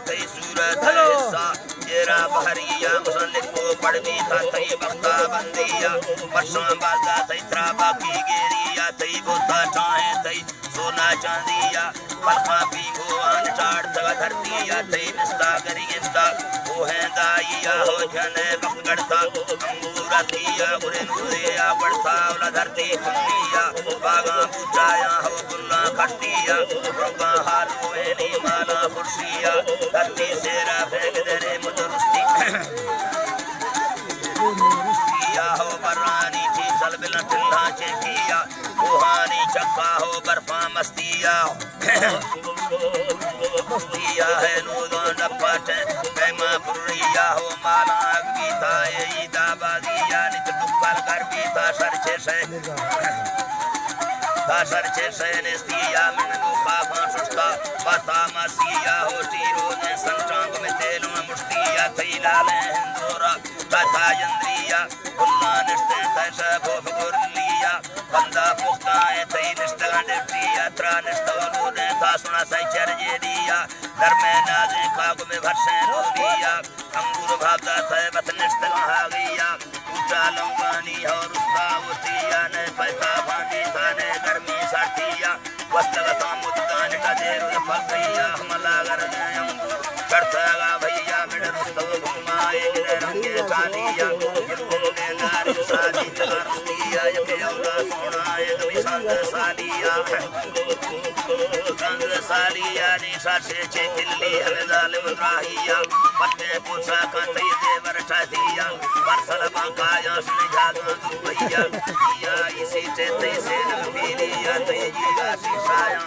तई सूरत ऐसा जेरा बहरिया मुसल्लिक को पड़वी था तई बख्ता बंदिया परसों बाजा तई त्राबा की गेरिया तई बोता चाहे तई सोना चांदिया पलखा पी को आन चाड़ तक धरतिया तई निस्ता करी इंस्ता वो है दाइया हो जने वक्त गड़ता अंगूरतिया गुरे नूरिया बढ़ता उला धरती खुनिया बागा बुचाया हो गुल्ला खटिया रोगा हालू एनी माला खुर्सिया धरती से फेंक दे मुदरुस्ती रुस्तिया हो बरानी थी चल बिला टिल्ला चेकिया बुहानी चक्का हो बर्फा मस्तिया मस्तिया है नूदों डपट पैमा पुरिया हो माला गीता ईदा बादिया नित टुक्कर कर बीता सरचे से निस्तिया मन दुखा फांसुस्ता पता मसिया हो टीरो ने संचांग में तेलों मुश्तिया थैला ले हिंदोरा कथा यंद्रिया कुल्ला निस्ते तैसा भोफ गुरलिया बंदा पुख्ताए थई निस्ता डिप्टिया त्रा निस्तवलो ने था सुना सही चरजे दिया दर में नाजे खाग में भरसे नूरिया अंगूर भागता थे बत निस्त कहा गया ऊंचा लंगानी और उसका उतिया ने पैसा बांधी था ने गर्मी साटिया वस्तगता मुद्दान का देर फकैया हमला कर गए अंगूर चढ़ता गा भैया मेरे रुस्तव घुमाए गिरे रंगे कालिया जिरगुंडे नारी सादी चगारस्तिया यके औला सोना एक विसंग सालिया संग सालिया निशा से चे दिल्ली हमें जालिम राहिया पत्ते पूछा का तई देवर चाहतिया परसल बांका या सुने जागा भैया या इसी से तई से नबीलिया तई जीगा शीशाया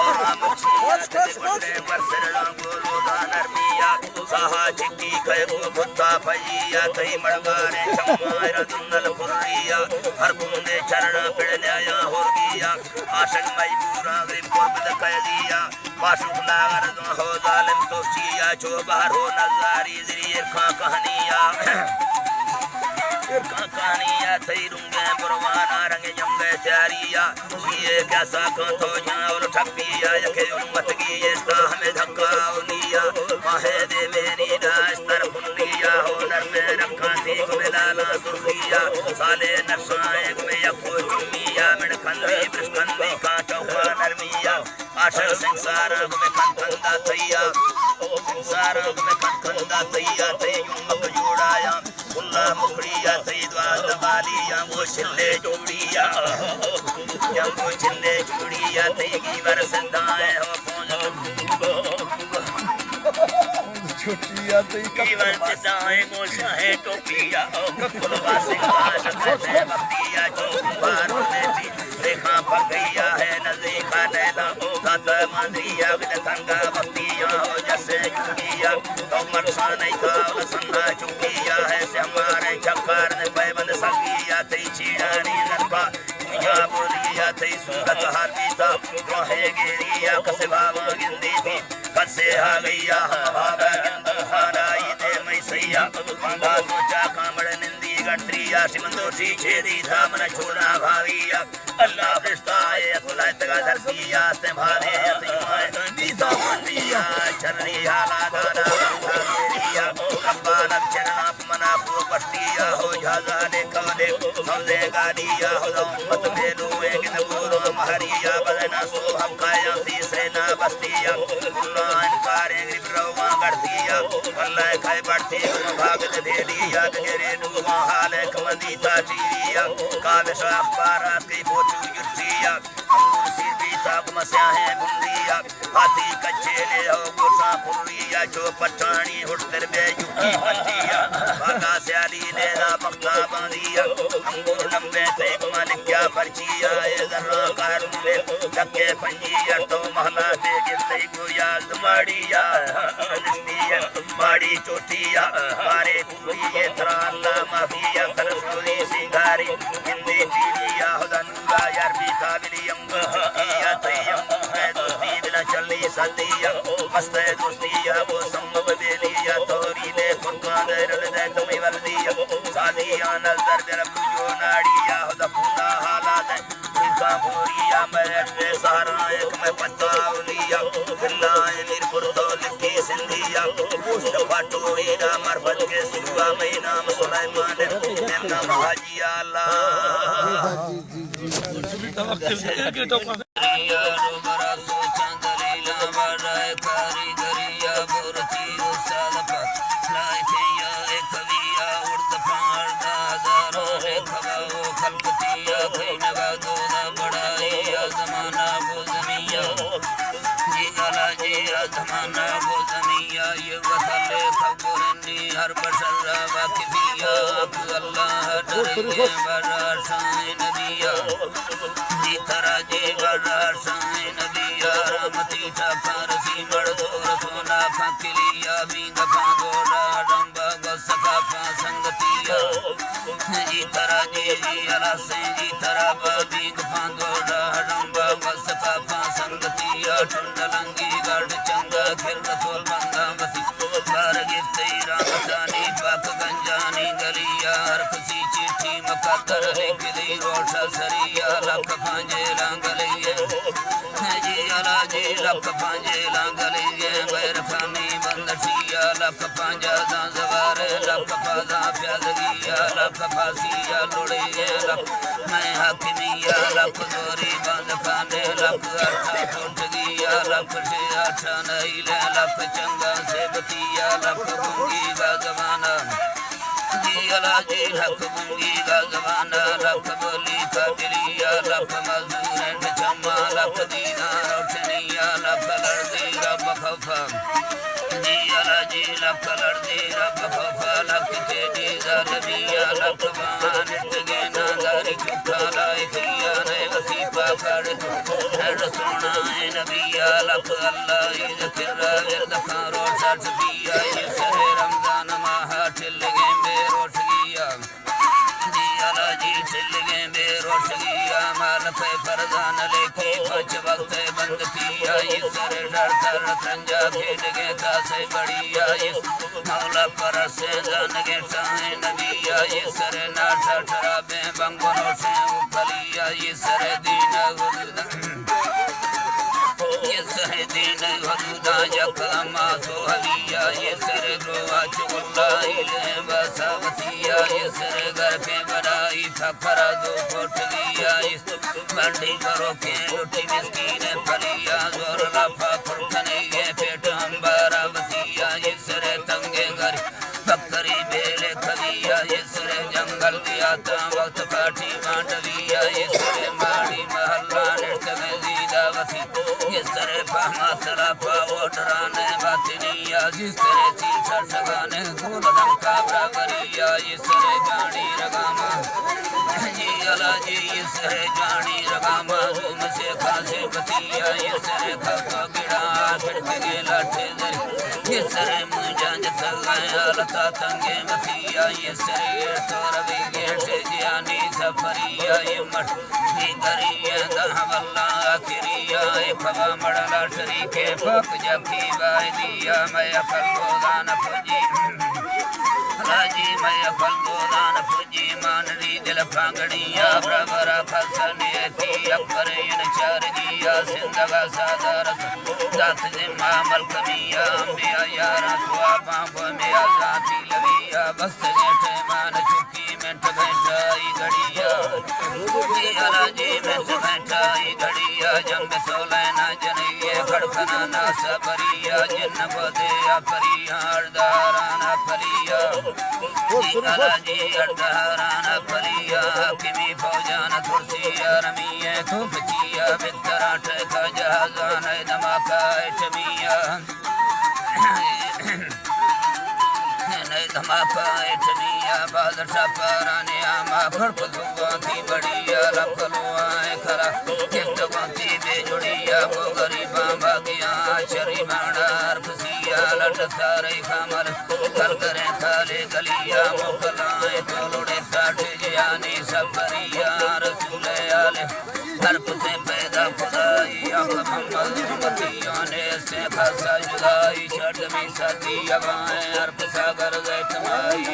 और मुछिया ते बड़े बरसड़ा गोलो दानर मिया साहा चिक्की कह को भुत्ता भैया तई मड़गारे चम्मारा दुन्नल पुरिया हर बूंदे चरण पिड़ने आया हो गया आशिक मजबूरा गरीब कुर्बत कह दिया माशूक नागर दो हो जालिम तो चिया जो बाहर हो नजारी जरिए खा कहानिया कहानिया थई रुंगे बुरवाना रंगे जंगे त्यारिया ये कैसा का तो यहाँ और ठप्पिया यके उम्मत की ये सा हमें धक्का उनिया माहे दे मेरी रास्तर फुनिया हो नर में रखा थी गुलाला सुर्खिया साले नरसाए में यको चुमिया मिड खंदी ब्रस्कंदी का चौका नरमिया आशर संसार में खंदा थैया संसार में खंदा थैया थई उम्मत जोड़ाया उल्ला मुखड़िया थई द्वाद बालिया वो छिल्ले जोड़िया या वो छिल्ले जोड़िया थई की वरसदाए हो छुट्टियां तई की वरसदाए मोशा है टोपिया कुलवा सिंगार से बतिया जो बार लेती रेखा पगैया है नजीका नैना तत मंदिया के तंगा बतिया हो जैसे चुकिया तो मरसा नहीं था संगा चुकिया है से हमारे चक्कर ने पैबंद सकिया तई चीड़ानी नरपा या बोलिया तई सूरत हार बीता रोहे गिरिया कसे बाबा गिंदी थी कसे आ गईया बाबा गिंद हाराई दे मैं सैया बाबा सोचा कामड़ निंदी गणत्रिया सिमंदोटी छेदी था मन छोड़ना भाविया अल्लाह फरिश्ताए अकुला तगा धरतिया से भावे अतिमाए दीसा मंदिया चरनी हाला दादा भावेरिया अब्बा लक्षणा मना को पष्टिया हो जाजा ने कवले समझे गादिया हो मत बेलू एक दबूरो महरिया बदना सो हम काया तीसरे ना बस्तिया अल्लाह इनकारे ग्रिब्रवा करतिया अल्लाह खाए बढ़ती भागत भेदिया तेरे दुआ हाल कमंदी ताचिया काबिश अखबारात की फोटो जुटिया अंगूर सीधी साब मस्या है बुंदिया हाथी कच्चे ले हो गुसा पुरिया जो पठानी हुटर बे युकी पटिया बागा स्याली ने ना पक्का बांधिया अंगूर लंबे थे मालिक क्या पर्चिया ए जरा कारुले लके पंजिया तो महला ते गिरते गोया जुमाड़िया निस्तिया माड़ी चोटिया मारे पूरी ये तरा अल्लाह माफिया तरसोरी सिंगारी हिंदी टीलिया हुदनुरा यार भी काबिली अंगुया तयम है दोस्ती बिना चलनी सदिया मस्त है दोस्तिया वो संभव बेलिया तोरी ने फुरकान रल दे तुम्हें वल्दिया सादिया नजर जरा बुझो नाड़िया हुदा फूला हालात इंसा बोरिया मैं सारा एक मैं पत्ता उलिया बिल्लाह मीरपुर तो लिखी सिंधिया पोस्ट फाटो इना मरफत के सुबह में नाम सुलेमान नाम हाजी अल्लाह या रोबरा सोचा दलीला बराए कारीगरिया बुरती उस्ताद पर लाइथिया एक कविया उर्द पारदा हजारों रे खबाओ खलकतिया खैन बादो दा बड़ाई जमाना वो जमिया जी अला जी जमाना वो जमिया ये वसले खबरनी हर बशर वाकिफिया अल्लाह डरे बरार साईं नबिया जी तरा जी बरार साईं नबिया रहमती ता फारसी मर्दो रसोना फकिलिया बिंगा पागोड़ा डंबा गसका संगतिया जी तरा जी अला से जी तरा बिंग पागोड़ा डंबा गसका संगतिया ठंडलंगी गढ़ चंगा खिरद तोल बंदा बसी बार गिफ्ते रामतानी पाक गंजानी गलिया हर खुशी चिट्ठी मकदर लिख दी रोशा सरिया लख पांजे लांगलिए जी अला जी लख पांजे लांगलिए गैर खानी बंदशिया लख पांजा दांजवार लख पादा प्यादगिया लख फासिया लोड़िए लख मैं हकीमिया लख दोरी बंद खाने लख अठा टूट गया लख से अठा नहीं ले लख चंगा से बतिया लख गुंगी का जमाना जी अला जी लख गुंगी का जमाना लख बोली का गिरिया लख मजदूर चम्मा लख दीना रोशनिया लख लड़दी रब खफा जी अला जी लख लड़दी रब खफा लख चेदी ज़ालमिया लख मान तगेना दारी चुका लाई खिया ने वसीफा कर हर सोना है नबिया लख अल्लाह ज़िक्र विरद खारो सच दिया ये सरे रमजान माह चल गए बेरोश गया जी अला जी चल गए बेरोश गया माल पे फरजान लेके पांच वक्त बंद किया ये सरे डर कर रंजा खेल गए था से बढ़िया ये मौला पर से जान गए साए नबिया ये सरे ना ठठराबे बंगनो से उखलिया ये सरे दीन ये सरे दीन हदुदा यकमा सोहलिया ये सरे गोवा चुगला इले बसावतिया ये सरे घर पे बड़ाई फकरा दो फुट गया इस बंडी करो के लुटी मिस्कीन फलिया जोर लफा फुरकने ये पेट अंबारा वतिया ये सरे तंगे घर बकरी बेले खलिया ये सरे जंगल दिया ता वक्त काठी मांडविया ये सरे माड़ी महल्ला निष्ठे जीदा वती ये सरे पहमा सरा पावो डराने बातिनिया जिस सरे चीचा सगाने गोलदम का बराबरिया ये सरे जानी रगामा जी अला जी ये सरे जानी रगामा झूम से खासे बतिया ये सरे खपा गिड़ा फिटके लाठे दर ये सरे मुंजांज सगाए अलता तंगे बतिया ये सरे तोर बिगेट जियानी सफरिया ये मठ ये गरिया दहवल्ला आखिरिया ये फवा मड़ला शरीके फक जकी बाय दिया मैं अकल गोदान फजी लाजी मैं फल गोदान पूजी मानरी दिल फांगड़िया बराबर फसने थी अकबर इन चार जिया सिंधगा सादर दात जिम्मा मलकमिया अंबिया यारा सुआबा में आजादी लविया बस जेठे मान चुकी मिंट बैठाई घड़िया लाजी मिंट बैठाई घड़िया जंग सोलैना जनइए खड़खना ना सबरिया जिन बदे अपरिया अर्दाराना परिया लाजी अर्दाराना परिया किमी फौजान तुलसिया रमिया खुफचिया बितराट का जहाजान धमाका चमिया धमाका चमिया बादशाह पराने आमा खड़पलुआ की बढ़िया लखलुआ खरा गिफ्टवंती बेजुड़िया वो गरीबा बागिया चरी भांडार खुशिया लट सारे खामर कल करें खाले गलिया मोकलाए तोलोड़े साठे जियानी सफरिया रसूल आले हर से पैदा खुदाई मोहम्मद उम्मतियों ने से खासा जुदाई छठ में साथी हवाएं अर्प सागर गए तमाई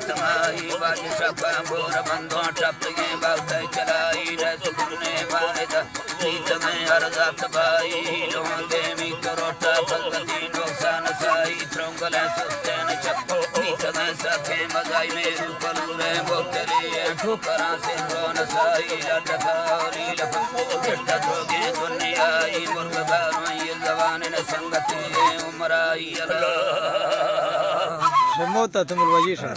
तमाई बाजी सफा बोर बंदों टपके बात चलाई न सुखने वायदा नीत में अर्जा तबाई लोंगे मी करोटा भगती नुकसान साई त्रंगले सुस्तेन चप नीत में सखे मजाई में रूपलूरे बोतली ठोकरा से रोन साई लटकारी लफा किट्टा धोगे दुनिया ई मुर्ग बारों ये जवान ने संगति उमराई Шмота там владіша.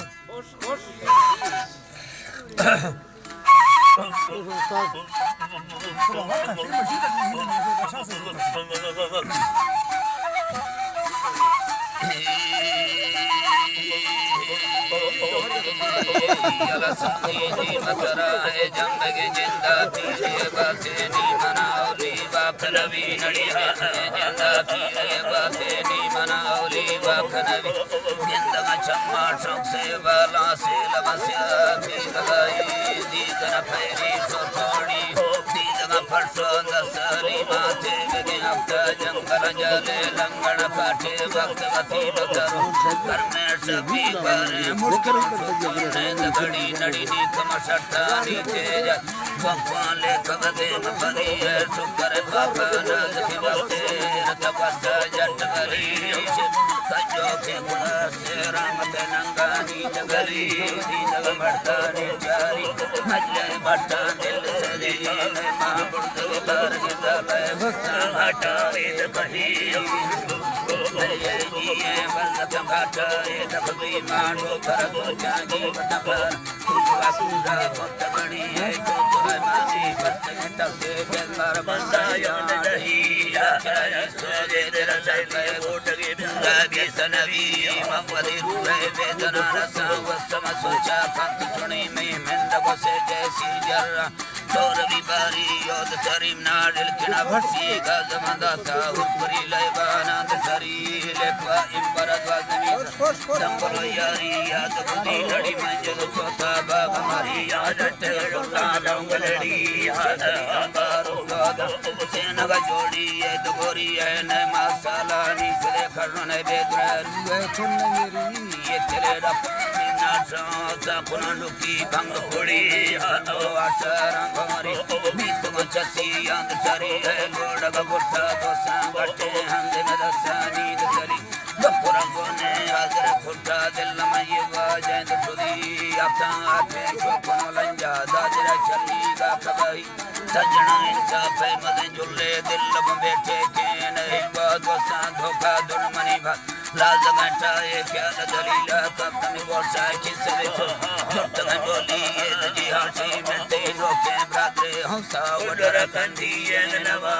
यला संगीती मतराए जंबगे जिंदा पीरे बाते नी मनाओली बाप नबी नड़िया जिंदा पीरे बाते नी मनाओली बाप नबी जिंदा चम्मा चौक से वाला से लबसिया भी लगाई दीदन पैरी सोतोड़ी दीदन फरसो दसरी माथे बगे अफ्ता जंगल जले लंगड़ काटे वक्त वती बदरो घर में सभी बारे मुड़कर घड़ी नड़ी नी कमशट्टा नीचे जा भगवान कबदे मपरी है शुक्र बाबा नाज के बस्ते रतपस्त जट करी सजो के गुणस्ते रामत नंगानी जगरी दीनग मर्दा ने चारी मजले बट्टा दिल सदी मां बुर्द के बार के दबे भक्ता घाटा वेद कही ये बंद घाटा ये दबी मानो कर जागी बटकर वासुदा पत बड़ी है तो मासी बस तके बेकार बंदाया नहीं सोजे तेरा चले गोटगे बिंदागी सनवी मगवदी रूहे वेदना रसा वसम सोचा पंत सुनी में मंद बसे जैसी जर्रा चोरवी बारी योद सरीम नाडिल किना भसी का जमंदा था ऊपरी लेवाना दसरी लेखवा इम्बरद वाजमी संबलो यारी याद खुदी लड़ी मंजल चौथा बाब हमारी याद टेड़ोला लंगलड़ी याद अंबारो गादा सेनगा जोड़ी ये दुगोरी है न मसाला निसले खरने बेदर बैठन मेरी ये तेरे रब ना चाहता कुनलुकी भंग पुड़ी हाथो आशरा हमारी बीत मचसी अंध चरी है गोड़ गुट्टा तो संगटे हमदे में दसानी चली बपुरा कोने हाजर फुटा दिल में ये वाजन खुदी अपना आते को कोनो लंजा दाजरा चली का कबाई सजना इंसाफ है मदे जुल्ले दिल में बैठे के नहीं बात वसा धोखा दुनमनी भात लाज घंटा ये क्या दलीला कब तमी वर्षा किसे तो जब तक बोली ये जी हासी में तेरो के ब्रादरे हंसा वडर कंदी ये नवा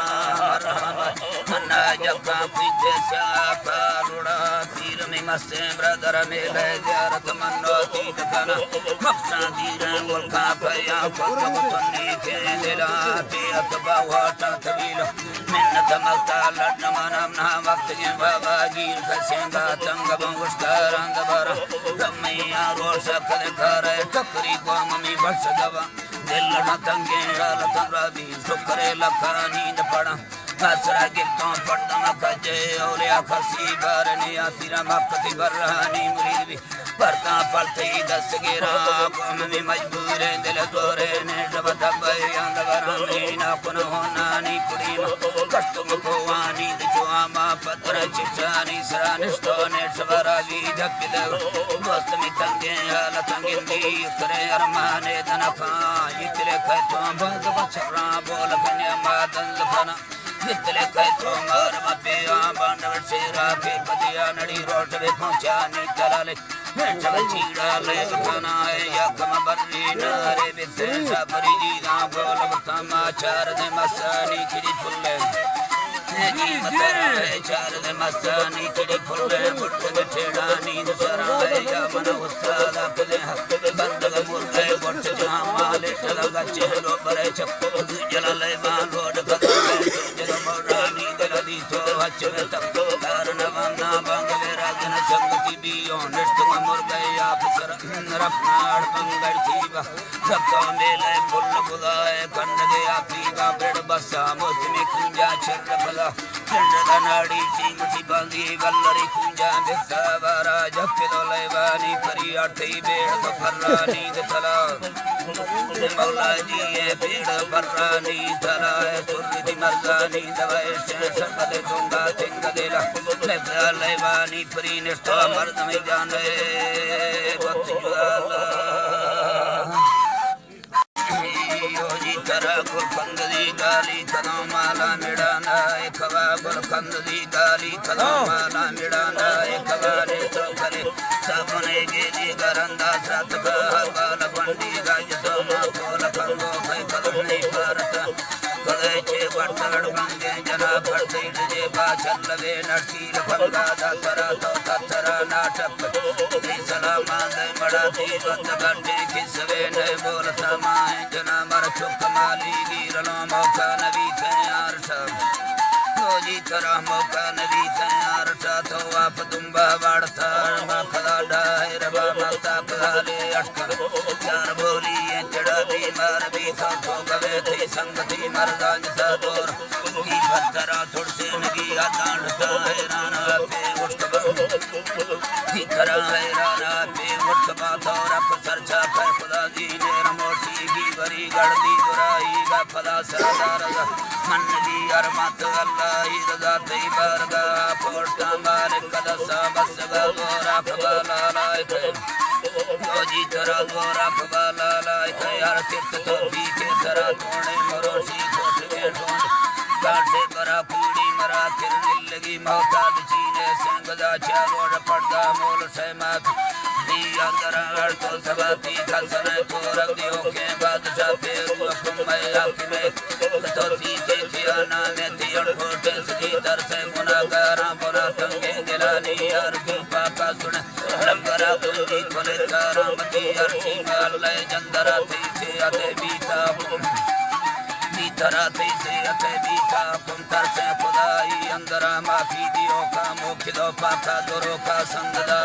मन्ना जब का पीछे सा पालुड़ा तीर में मस्ते ब्रदर में ले ज़ियारत मन्नो तीर कना मक्सा तीर मुल्का पया फतह तन्नी के दिला पे अतबा वाटा तवीलो मिन्नत मक्ता लड़न मनम ना वक्त के बाबा गिर खसेंगा तंग बंगुस्कार अंदबर रम्मिया रोशा कद करे टकरी को मम्मी बस दवा दिल न तंगे गाल तंराबी शुक्रे लखा नींद पड़ा असरा गिरतों पड़दम खजे औलिया खसी बारनी आतीरा मक्ति बरहानी मुरीद भी परता पलते दस गिरा कौम भी मजबूर है दिल तोरे ने जब दबाई अंदवरानी ना कुन होना नी पुरी कष्टम को आनी दिचुआमा पत्र चिचानी सरा निष्ठो ने सवरा भी धपिद दोस्त में तंगे हाल तंगिंदी करे अरमाने धनखा इतले कहतो बंद बचरा बोल कन्या मादन लखना इतले कहतो मार मपिया बांडव शेरा के पतिया नड़ी रोट वे पहुंचा नी चलाले जब चीड़ा ले खाना है या कम बर्री नारे बिसे सबरी जी ना बोल बतमा चार दे मसानी किड़ी फुल्ले जी मतरा है चार दे मसानी किड़ी फुल्ले मुट्ठ के छेड़ा नींद सरा है या मन उस्ताद अपने हक बंद के मुर्गे बोट जहां माले चला चेहरो परे चक्को जला ले बाल रोड खतरा जलो मोरानी गलदी तो अच्छे तक कारण वना बांगले राजन संगति बियो निष्ठ मुर्गे आप सर रपनाड़ बंगड़ थीवा सब तो मेले फुल बुलाए कन्न दे आपीगा ब्रेड बसा मौसमी कुंजा छिर फला चंड नाड़ी सीमसी बांधी वल्लरी कुंजा बिसा वारा जप्पे तो लेवानी करी आठी बेड़ तो फर्रानी दला मौला जी ये बेड़ फर्रानी दला सुरती मर्दानी दवाए संपद दूंगा तिंग देला लेवानी परी निष्ठा मर्द में जाने वक्त जुआला योजी तरह को कंदली गाली तनो माला मिड़ाना एक हवा को कंदली गाली तनो माला मिड़ाना एक हवा ने तो करे सबने गेली गरंदा सत का बाल बंडी गाज तो मा कोल कंगो भाई कदम नहीं परता कले चे बटड़ बंगे जना भरते जे बाचल वे नटकील भंगा दा तरा तो तरा नाटक दी सलामा दे बड़ा दी बंद गड्ढे किसवे ने बोलता माए जना मर चुक माली गिरनो मौका नबी तैयार सब जी तरह मौका नबी तैयार तो आप दुम्बा बढ़ता मखदा डायर बा मक्ता पहले अटकर चार बोली चढ़ा दी मार भी था तो गवे थे संगति मर्दान सा दौर की भत्तरा थोड़ से नगी आदांडता है राना पे उठक की तरह है राना पे उठक और अप सरचा कर खुदा दी ने रमोटी की बरी गड़दी दुराई का फला सरदार मन दी अरमत अल्लाह रजा तई बरगा पोटा मालिक कदसा बस गोरा खबाला लाए जी तरह गोरा खबाला लाए हर चित तो पी के तरह तोड़े मरोसी कोट के ढूंढ काटे बरा पूड़ी मरा फिर लगी मोहताज चीने संगदा चारों पड़दा मोल सहमत दी अंदर हर तो सबती खसने को रख दियो के बादशाह पे हुक्म मैं आके तो थी के खियाना में दियो कोटे सजी दर से गुनाहगारा बुरा तंगे दिलानी यार की पापा सुन लंगरा कुंजी खोले तारा मती अर्शी माले जंदरा थी से आते बीता तरह से अते बीता कुंतर से खुदाई अंदरा माफी दियो का मुखिलो पाका दोरो का संगदा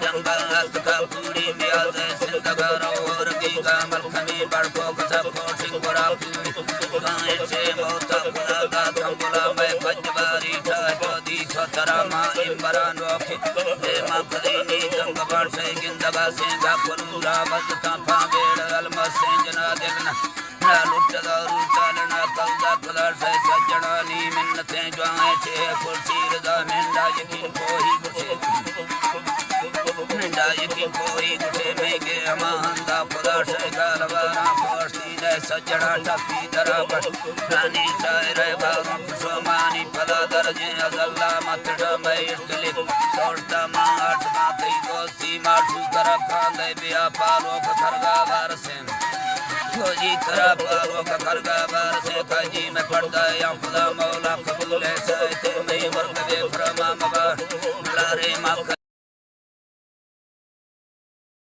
जंगल हस्त का पूरी में आजे सिंदगारो और की का मलखनी बड़को कसा कोशिश बड़ा पूरी गाए से मोता खुदा का थंबुला में बजबारी था जोदी छोतरा मा इमरान रोके दे मखदीनी जंग बाण से गिंदगा से गा कुलूरा मजता पावेड़ अलमा से जना देखना ना लुटदा रूचालना कलदा कलर से सजना नी मिन्नते जाए छे कुर्सी रजा मेंदा यकीन कोई गुछे मेंदा यकीन कोई गुछे में के अमांदा खुदा से गालवाना कोर्सी ने सजना टपी दरबर रानी शायर बारों सोमानी फला दर्जे अल्लाह मतड़ा में इटली तोड़ता माट माते दोस्ती माटू तरफ खांदे बिया पालो खरगा वारसे जी तरह पारो का खरगा बार से काजी में पड़ता या खुदा मौला कबूल है से मैं वर्ग दे फरमा मबा लारे माफ